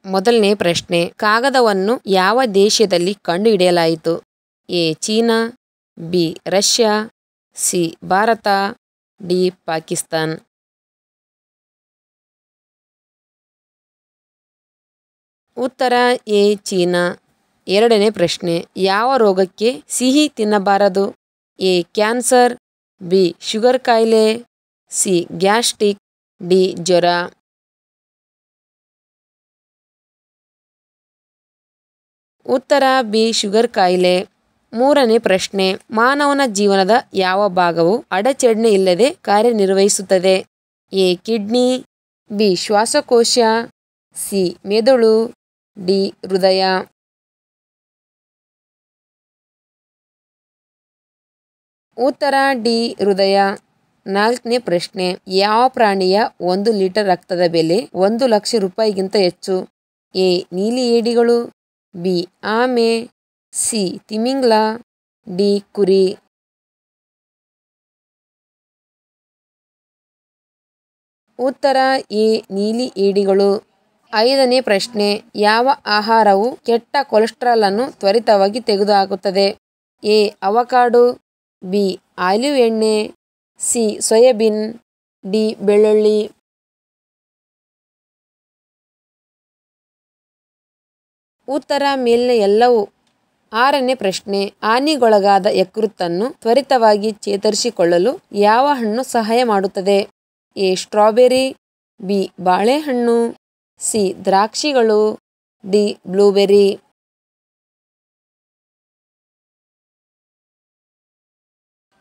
ಮೊದಲನೇ ಪ್ರಶ್ನೆ, ಕಾಗದವನ್ನು ಯಾವ ದೇಶದಲ್ಲಿ ಕಂಡುಹಿಡಿಯಲಾಯಿತು? A China, B Russia, C Bharat, D Pakistan. ಉತ್ತರ ಎ ಚೀನಾ. ಎರಡನೇ ಪ್ರಶ್ನೆ, ಯಾವ ರೋಗಕ್ಕೆ ಸಿಹಿ ತಿನ್ನಬಾರದು? ಎ ಕ್ಯಾನ್ಸರ್, ಬಿ ಶುಗರ್ ಕಾಯಿಲೆ, ಸಿ ಗ್ಯಾಸ್ಟ್ರಿಕ್, ಡಿ ಜ್ವರ. ಉತ್ತರ ಬಿ ಶುಗರ್ ಕಾಯಿಲೆ. ಮೂರನೇ ಪ್ರಶ್ನೆ, ಮಾನವನ ಜೀವನದ ಯಾವ ಭಾಗವು ಅಡಚಣೆ ಇಲ್ಲದೆ ಕಾರ್ಯನಿರ್ವಹಿಸುತ್ತದೆ? ಎ ಕಿಡ್ನಿ, ಬಿ ಶ್ವಾಸಕೋಶ, ಸಿ ಮೆದುಳು, ಡಿ ಹೃದಯ. ಉತ್ತರ ಡಿ ಹೃದಯ. ನಾಲ್ಕನೇ ಪ್ರಶ್ನೆ, ಯಾವ ಪ್ರಾಣಿಯ 1 ಲೀಟರ್ ರಕ್ತದ ಬೆಲೆ 1,00,000 ರೂಪಾಯಿಗಿಂತ ಹೆಚ್ಚು? ಎ ನೀಲಿ ಏಡಿಗಳು, ಬಿ ಆಮೆ, ಸಿ ತಿಮಿಂಗ್ಲ, ಡಿ ಕುರಿ. ಉತ್ತರ ಎ ನೀಲಿ ಏಡಿಗಳು. ಐದನೇ ಪ್ರಶ್ನೆ, ಯಾವ ಆಹಾರವು ಕೆಟ್ಟ ಕೊಲೆಸ್ಟ್ರಾಲ್ ಅನ್ನು ತ್ವರಿತವಾಗಿ ತೆಗೆದುಹಾಕುತ್ತದೆ? ಎ ಅವಕಾಡೊ, ಬಿ ಆಲಿವ್ ಎಣ್ಣೆ, ಸಿ ಸೋಯಾಬೀನ್, ಡಿ ಬೆಳ್ಳುಳ್ಳಿ. ಉತ್ತರ ಮೇಲಿನ ಎಲ್ಲವೂ. ಆರನೇ ಪ್ರಶ್ನೆ, ಹಾನಿಗೊಳಗಾದ ಯಕೃತ್ತನ್ನು ತ್ವರಿತವಾಗಿ ಚೇತರಿಸಿಕೊಳ್ಳಲು ಯಾವ ಹಣ್ಣು ಸಹಾಯ ಮಾಡುತ್ತದೆ? ಎ ಸ್ಟ್ರಾಬೆರಿ, ಬಿ ಬಾಳೆಹಣ್ಣು, ಸಿ ದ್ರಾಕ್ಷಿಗಳು, ಡಿ ಬ್ಲೂಬೆರಿ.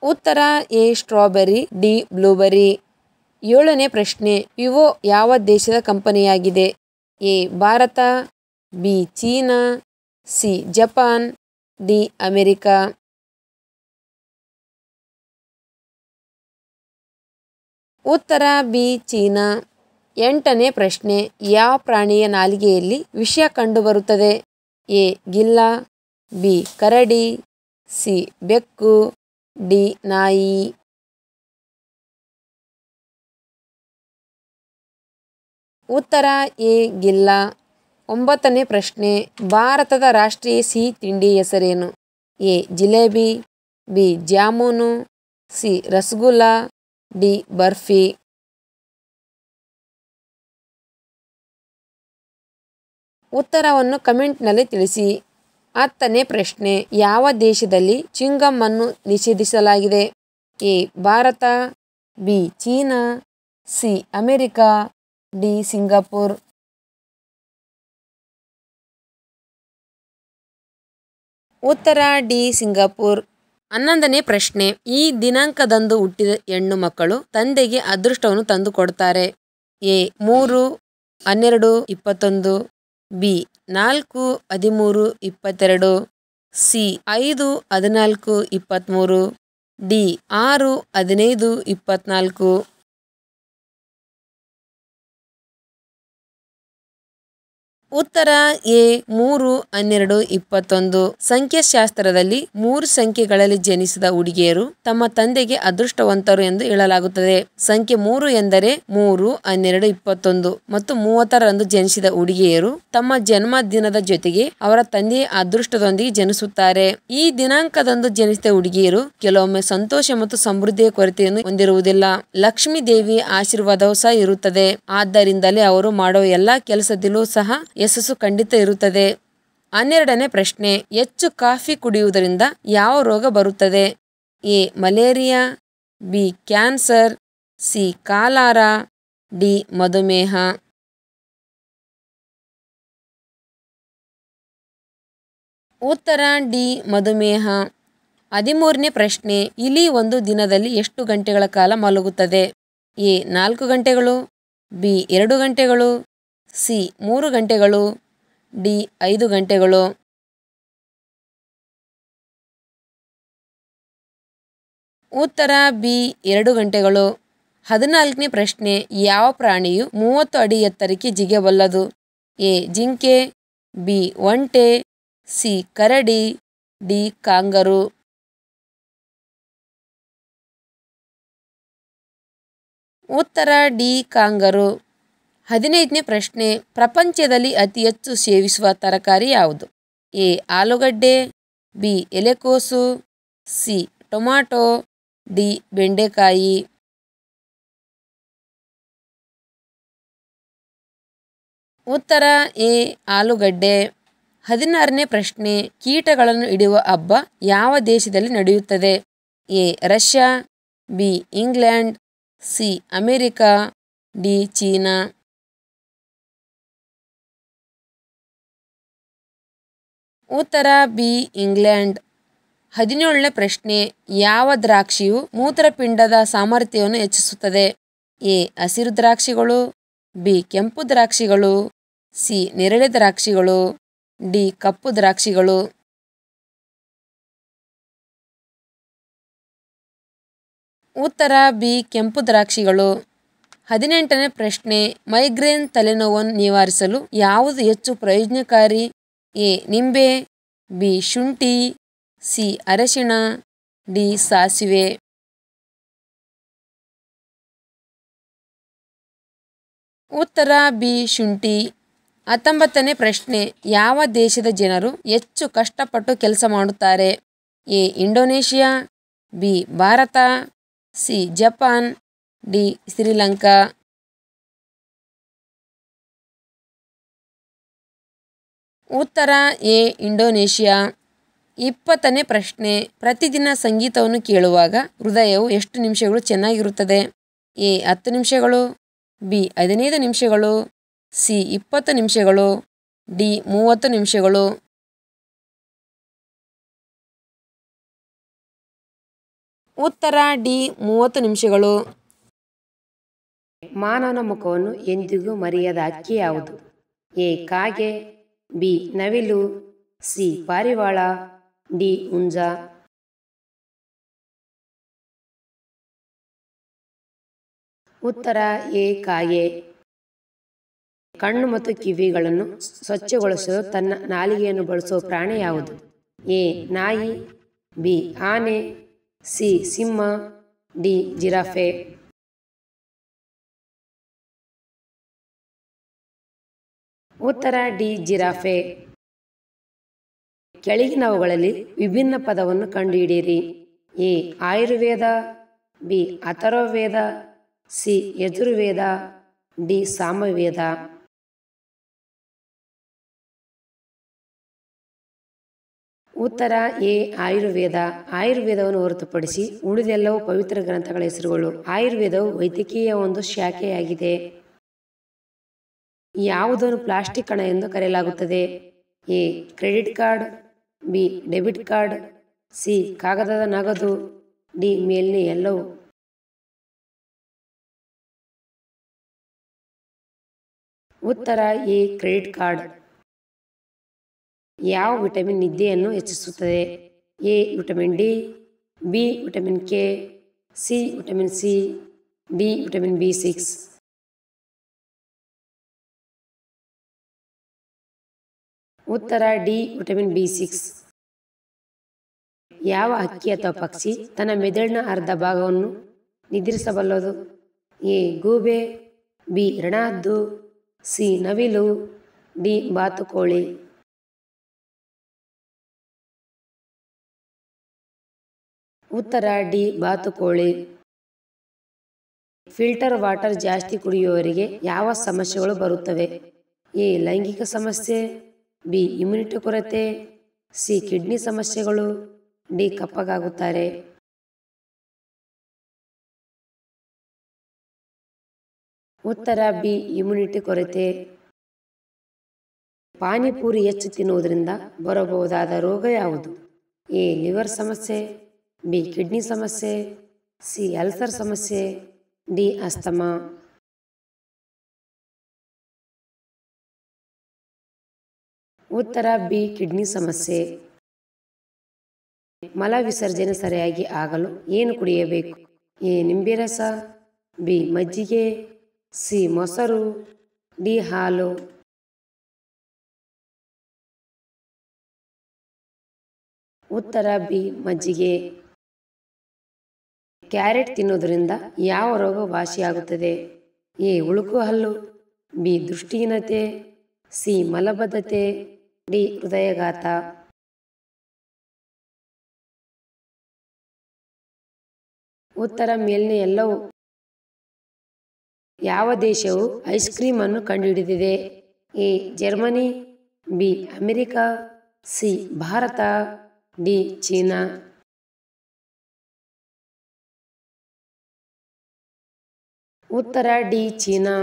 ಉತ್ತರ ಎ ಸ್ಟ್ರಾಬೆರಿ, ಡಿ ಬ್ಲೂಬೆರಿ. ಏಳನೇ ಪ್ರಶ್ನೆ, ವಿವೋ ಯಾವ ದೇಶದ ಕಂಪನಿಯಾಗಿದೆ? A Bharat, B China, C Japan, D America. ಉತ್ತರ ಬಿ ಚೀನಾ. ಎಂಟನೇ ಪ್ರಶ್ನೆ, ಯಾವ ಪ್ರಾಣಿಯ ನಾಲಿಗೆಯಲ್ಲಿ ವಿಷ ಕಂಡುಬರುತ್ತದೆ? ಎ ಗಿಲ್ಲ, ಬಿ ಕರಡಿ, ಸಿ ಬೆಕ್ಕು, ಡಿ ನಾಯಿ. ಉತ್ತರ ಎ ಗಿಲ್ಲ. ಒಂಬತ್ತನೇ ಪ್ರಶ್ನೆ, ಭಾರತದ ರಾಷ್ಟ್ರೀಯ ಸಿಹಿ ತಿಂಡಿ ಹೆಸರೇನು? A jalebi, B jamun, C rasgulla, D barfi. ಉತ್ತರವನ್ನು ಕಮೆಂಟ್ನಲ್ಲಿ ತಿಳಿಸಿ. ಹತ್ತನೇ ಪ್ರಶ್ನೆ, ಯಾವ ದೇಶದಲ್ಲಿ ಚ್ಯೂಯಿಂಗಮ್ ಅನ್ನು ನಿಷೇಧಿಸಲಾಗಿದೆ? A Bharat, B China, C America, D Singapore. ಉತ್ತರ ಡಿ ಸಿಂಗಾಪುರ್. 11ನೇ ಪ್ರಶ್ನೆ, ಈ ದಿನಾಂಕದಂದು ಹುಟ್ಟಿದ ಹೆಣ್ಣು ಮಕ್ಕಳು ತಂದೆಗೆ ಅದೃಷ್ಟವನ್ನು ತಂದುಕೊಡುತ್ತಾರೆ. A 3, 12, 21, B 4, 13, 22, C 5, 14, 23, D 6, 15, 24. ಉತ್ತರ ಎ 3, 12, 21. ಸಂಖ್ಯಾಶಾಸ್ತ್ರದಲ್ಲಿ 3 ಸಂಖ್ಯೆಗಳಲ್ಲಿ ಜನಿಸಿದ ಹುಡುಗಿಯರು ತಮ್ಮ ತಂದೆಗೆ ಅದೃಷ್ಟವಂತರು ಎಂದು ಹೇಳಲಾಗುತ್ತದೆ. ಸಂಖ್ಯೆ 3 ಎಂದರೆ 3, 12, 21 ಮತ್ತು 30ರಂದು ಜನಿಸಿದ ಹುಡುಗಿಯರು ತಮ್ಮ ಜನ್ಮದಿನದ ಜೊತೆಗೆ ಅವರ ತಂದೆಯ ಅದೃಷ್ಟದೊಂದಿಗೆ ಜನಿಸುತ್ತಾರೆ. ಈ ದಿನಾಂಕದಂದು ಜನಿಸಿದ ಹುಡುಗಿಯರು ಕೆಲವೊಮ್ಮೆ ಸಂತೋಷ ಮತ್ತು ಸಮೃದ್ಧಿಯ ಕೊರತೆಯನ್ನು ಹೊಂದಿರುವುದಿಲ್ಲ. ಲಕ್ಷ್ಮೀ ದೇವಿಯ ಆಶೀರ್ವಾದವೂ ಸಹ ಇರುತ್ತದೆ. ಆದ್ದರಿಂದಲೇ ಅವರು ಮಾಡುವ ಎಲ್ಲಾ ಕೆಲಸದಲ್ಲೂ ಸಹ ಯಶಸ್ಸು ಖಂಡಿತ ಇರುತ್ತದೆ. 12ನೇ ಪ್ರಶ್ನೆ, ಹೆಚ್ಚು ಕಾಫಿ ಕುಡಿಯುವುದರಿಂದ ಯಾವ ರೋಗ ಬರುತ್ತದೆ? A malaria, B cancer, C ಕಾಲಾರ, ಡಿ ಮಧುಮೇಹ. ಉತ್ತರ ಡಿ ಮಧುಮೇಹ. 13ನೇ ಪ್ರಶ್ನೆ, ಇಲಿ ಒಂದು ದಿನದಲ್ಲಿ ಎಷ್ಟು ಗಂಟೆಗಳ ಕಾಲ ಮಲಗುತ್ತದೆ? ಎ 4 ಗಂಟೆಗಳು, ಬಿ 2 ಗಂಟೆಗಳು, ಸಿ 3 ಗಂಟೆಗಳು, ಡಿ 5 ಗಂಟೆಗಳು. ಉತ್ತರ ಬಿ 2 ಗಂಟೆಗಳು. 14ನೇ ಪ್ರಶ್ನೆ, ಯಾವ ಪ್ರಾಣಿಯು 30 ಅಡಿ ಎತ್ತರಕ್ಕೆ ಜಿಗಿಯಬಲ್ಲದು? ಎ ಜಿಂಕೆ, ಬಿ ಒಂಟೆ, ಸಿ ಕರಡಿ, ಡಿ ಕಾಂಗರು. ಉತ್ತರ ಡಿ ಕಾಂಗರು. 15ನೇ ಪ್ರಶ್ನೆ, ಪ್ರಪಂಚದಲ್ಲಿ ಅತಿ ಹೆಚ್ಚು ಸೇವಿಸುವ ತರಕಾರಿ ಯಾವುದು? ಎ ಆಲೂಗಡ್ಡೆ, ಬಿ ಎಲೆಕೋಸು, ಸಿ ಟೊಮಾಟೊ, ಡಿ ಬೆಂಡೆಕಾಯಿ. ಉತ್ತರ ಎ ಆಲೂಗಡ್ಡೆ. 16ನೇ ಪ್ರಶ್ನೆ, ಕೀಟಗಳನ್ನು ಹಿಡಿಯುವ ಹಬ್ಬ ಯಾವ ದೇಶದಲ್ಲಿ ನಡೆಯುತ್ತದೆ? A Russia, B England, C America, D China. ಉತ್ತರ ಬಿ ಇಂಗ್ಲೆಂಡ್. 17ನೇ ಪ್ರಶ್ನೆ, ಯಾವ ದ್ರಾಕ್ಷಿಯು ಮೂತ್ರಪಿಂಡದ ಸಾಮರ್ಥ್ಯವನ್ನು ಹೆಚ್ಚಿಸುತ್ತದೆ? ಎ ಹಸಿರು ದ್ರಾಕ್ಷಿಗಳು, ಬಿ ಕೆಂಪು ದ್ರಾಕ್ಷಿಗಳು, ಸಿ ನೇರಳೆ ದ್ರಾಕ್ಷಿಗಳು, ಡಿ ಕಪ್ಪು ದ್ರಾಕ್ಷಿಗಳು. ಉತ್ತರ ಬಿ ಕೆಂಪು ದ್ರಾಕ್ಷಿಗಳು. 18ನೇ ಪ್ರಶ್ನೆ, ಮೈಗ್ರೇನ್ ತಲೆನೋವನ್ನು ನಿವಾರಿಸಲು ಯಾವುದು ಹೆಚ್ಚು ಪ್ರಯೋಜನಕಾರಿ? ಎ ನಿಂಬೆ, ಬಿ ಶುಂಠಿ, ಸಿ ಅರಿಶಿಣ, ಡಿ ಸಾಸಿವೆ. ಉತ್ತರ ಬಿ ಶುಂಠಿ. 19ನೇ ಪ್ರಶ್ನೆ, ಯಾವ ದೇಶದ ಜನರು ಹೆಚ್ಚು ಕಷ್ಟಪಟ್ಟು ಕೆಲಸ ಮಾಡುತ್ತಾರೆ? A Indonesia, B Bharat, C Japan, D Sri Lanka. ಉತ್ತರ ಎ ಇಂಡೋನೇಷಿಯಾ. 20ನೇ ಪ್ರಶ್ನೆ, ಪ್ರತಿದಿನ ಸಂಗೀತವನ್ನು ಕೇಳುವಾಗ ಹೃದಯವು ಎಷ್ಟು ನಿಮಿಷಗಳು ಚೆನ್ನಾಗಿರುತ್ತದೆ? ಎ 10 ನಿಮಿಷಗಳು, ಬಿ 15 ನಿಮಿಷಗಳು, ಸಿ 20 ನಿಮಿಷಗಳು, ಡಿ 30 ನಿಮಿಷಗಳು. ಉತ್ತರ ಡಿ 30 ನಿಮಿಷಗಳು. ಮಾನವನ ಮುಖವನ್ನು ಎಂದಿಗೂ ಮರೆಯದ ಹಕ್ಕಿ ಯಾವುದು? ಎ ಕಾಗೆ, ಬಿ ನವಿಲು, ಸಿ ಪಾರಿವಾಳ, ಡಿ ಹುಂಜ. ಉತ್ತರ ಎ ಕಾಗೆ. ಕಣ್ಣು ಮತ್ತು ಕಿವಿಗಳನ್ನು ಸ್ವಚ್ಛಗೊಳಿಸಲು ತನ್ನ ನಾಲಿಗೆಯನ್ನು ಬಳಸುವ ಪ್ರಾಣಿ ಯಾವುದು? ಎ ನಾಯಿ, ಬಿ ಆನೆ, ಸಿ ಸಿಂಹ, ಡಿ ಜಿರಾಫೆ. ಉತ್ತರ ಡಿ ಜಿರಾಫೆ. ಕೆಳಗಿನವುಗಳಲ್ಲಿ ವಿಭಿನ್ನ ಪದವನ್ನು ಕಂಡುಹಿಡಿಯಿರಿ. A Ayurveda, B Atharvaveda, C Yajurveda, D Samaveda. ಉತ್ತರ ಎ ಆಯುರ್ವೇದ. ಆಯುರ್ವೇದವನ್ನು ಹೊರತುಪಡಿಸಿ ಉಳಿದೆಲ್ಲವೂ ಪವಿತ್ರ ಗ್ರಂಥಗಳ ಹೆಸರುಗಳು. ಆಯುರ್ವೇದವು ವೈದ್ಯಕೀಯ ಒಂದು ಶಾಖೆಯಾಗಿದೆ. ಯಾವುದನ್ನು ಪ್ಲಾಸ್ಟಿಕ್ ಹಣ ಎಂದು ಕರೆಯಲಾಗುತ್ತದೆ? A credit card, B debit card, C ಕಾಗದದ ನಗದು, ಡಿ ಮೇಲಿನ ಎಲ್ಲವೂ. ಉತ್ತರ ಎ ಕ್ರೆಡಿಟ್ ಕಾರ್ಡ್. ಯಾವ ವಿಟಮಿನ್ ನಿದ್ದೆಯನ್ನು ಹೆಚ್ಚಿಸುತ್ತದೆ? A vitamin D, B vitamin K, C vitamin C, D vitamin B6. ಉತ್ತರ ಡಿ ವಿಟಮಿನ್ B6. ಯಾವ ಹಕ್ಕಿ ಅಥವಾ ಪಕ್ಷಿ ತನ್ನ ಮೆದುಳಿನ ಅರ್ಧ ಭಾಗವನ್ನು ನಿದ್ರಿಸಬಲ್ಲದು? ಎ ಗೂಬೆ, ಬಿ ರಣಹದ್ದು, ಸಿ ನವಿಲು, ಡಿ ಬಾತುಕೋಳಿ. ಉತ್ತರ ಡಿ ಬಾತುಕೋಳಿ. ಫಿಲ್ಟರ್ ವಾಟರ್ ಜಾಸ್ತಿ ಕುಡಿಯುವವರಿಗೆ ಯಾವ ಸಮಸ್ಯೆಗಳು ಬರುತ್ತವೆ? ಎ ಲೈಂಗಿಕ ಸಮಸ್ಯೆ, ಬಿ ಇಮ್ಯುನಿಟಿ ಕೊರತೆ, ಸಿ ಕಿಡ್ನಿ ಸಮಸ್ಯೆಗಳು, ಡಿ ಕಪ್ಪಗಾಗುತ್ತಾರೆ. ಉತ್ತರ ಬಿ ಇಮ್ಯುನಿಟಿ ಕೊರತೆ. ಪಾನಿಪುರಿ ಹೆಚ್ಚು ತಿನ್ನುವುದರಿಂದ ಬರಬಹುದಾದ ರೋಗ ಯಾವುದು? ಎ ಲಿವರ್ ಸಮಸ್ಯೆ, ಬಿ ಕಿಡ್ನಿ ಸಮಸ್ಯೆ, ಸಿ ಅಲ್ಸರ್ ಸಮಸ್ಯೆ, ಡಿ ಅಸ್ತಮಾ. ಉತ್ತರ ಬಿ ಕಿಡ್ನಿ ಸಮಸ್ಯೆ. ಮಲ ವಿಸರ್ಜನೆ ಸರಿಯಾಗಿ ಆಗಲು ಏನು ಕುಡಿಯಬೇಕು? ಎ ನಿಂಬೆ ರಸ, ಬಿ ಮಜ್ಜಿಗೆ, ಸಿ ಮೊಸರು, ಡಿ ಹಾಲು. ಉತ್ತರ ಬಿ ಮಜ್ಜಿಗೆ. ಕ್ಯಾರೆಟ್ ತಿನ್ನುವುದರಿಂದ ಯಾವ ರೋಗ ವಾಸಿಯಾಗುತ್ತದೆ? ಎ ಉಳುಕು ಹಲ್ಲು, ಬಿ ದೃಷ್ಟಿಹೀನತೆ, ಸಿ ಮಲಬದ್ಧತೆ, ಡಿ ಹೃದಯಾಘಾತ. ಉತ್ತರ ಮೇಲಿನ ಎಲ್ಲವೂ. ಯಾವ ದೇಶವು ಐಸ್ ಕ್ರೀಮ್ ಅನ್ನು ಕಂಡುಹಿಡಿದಿದೆ? A Germany, B America, C Bharat, D China. ಉತ್ತರ ಡಿ ಚೀನಾ.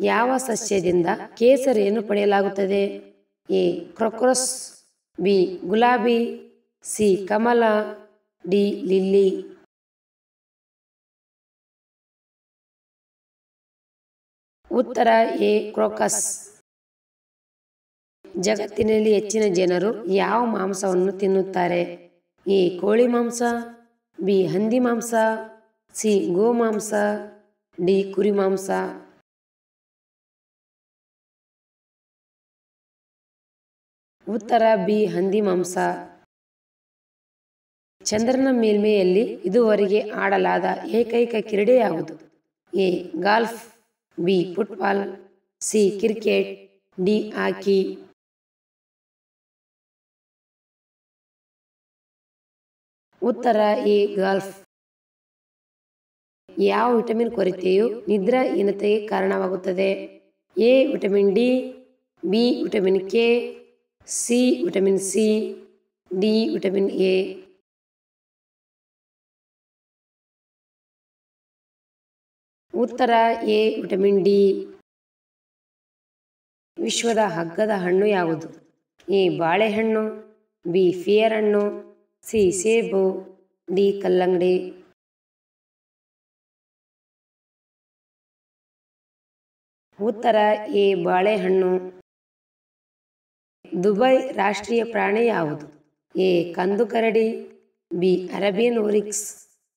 ಯಾವ ಸಸ್ಯದಿಂದ ಕೇಸರಿಯನ್ನು ಪಡೆಯಲಾಗುತ್ತದೆ? ಎ ಕ್ರೋಕಸ್, ಬಿ ಗುಲಾಬಿ, ಸಿ ಕಮಲ, ಡಿ ಲಿಲ್ಲಿ. ಉತ್ತರ ಎ ಕ್ರೋಕಸ್. ಜಗತ್ತಿನಲ್ಲಿ ಹೆಚ್ಚಿನ ಜನರು ಯಾವ ಮಾಂಸವನ್ನು ತಿನ್ನುತ್ತಾರೆ? ಎ ಕೋಳಿ ಮಾಂಸ, ಬಿ ಹಂದಿ ಮಾಂಸ, ಸಿ ಗೋಮಾಂಸ, ಡಿ ಕುರಿ ಮಾಂಸ. ಉತ್ತರ ಬಿ ಹಂದಿ ಮಾಂಸ. ಚಂದ್ರನ ಮೇಲ್ಮೈಯಲ್ಲಿ ಇದುವರೆಗೆ ಆಡಲಾದ ಏಕೈಕ ಕ್ರೀಡೆ ಯಾವುದು? A golf, B football, C cricket, D hockey. ಉತ್ತರ ಎ ಗಾಲ್ಫ್. ಯಾವ ವಿಟಮಿನ್ ಕೊರತೆಯು ನಿದ್ರಾಹೀನತೆಗೆ ಕಾರಣವಾಗುತ್ತದೆ? A vitamin D, B vitamin K, C vitamin C, D vitamin A. ಉತ್ತರ ಎ ವಿಟಮಿನ್ ಡಿ. ವಿಶ್ವದ ಅಗ್ಗದ ಹಣ್ಣು ಯಾವುದು? ಎ ಬಾಳೆಹಣ್ಣು, ಬಿ ಪೇರ್ ಹಣ್ಣು, ಸಿ ಸೇಬು, ಡಿ ಕಲ್ಲಂಗಡಿ. ಉತ್ತರ ಎ ಬಾಳೆಹಣ್ಣು. ದುಬೈ ರಾಷ್ಟ್ರೀಯ ಪ್ರಾಣಿ ಯಾವುದು? ಎ ಕಂದು ಕರಡಿ, ಬಿ ಅರೇಬಿಯನ್ ಓರಿಕ್ಸ್,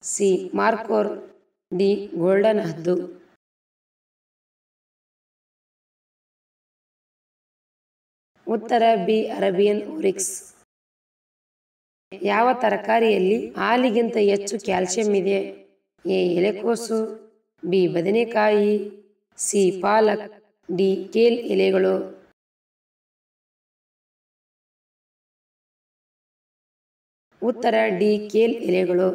ಸಿ ಮಾರ್ಕೋರ್, ಡಿ ಗೋಲ್ಡನ್ ಹದ್ದು. ಉತ್ತರ ಬಿ ಅರೇಬಿಯನ್ ಓರಿಕ್ಸ್. ಯಾವ ತರಕಾರಿಯಲ್ಲಿ ಹಾಲಿಗಿಂತ ಹೆಚ್ಚು ಕ್ಯಾಲ್ಸಿಯಂ ಇದೆ? ಎ ಎಲೆಕೋಸು, ಬಿ ಬದನೆಕಾಯಿ, ಸಿ ಪಾಲಕ್, ಡಿ ಕೇಲ್ ಎಲೆಗಳು. ಉತ್ತರ ಡಿ ಕೇಲ್ ಎಲೆಗಳು.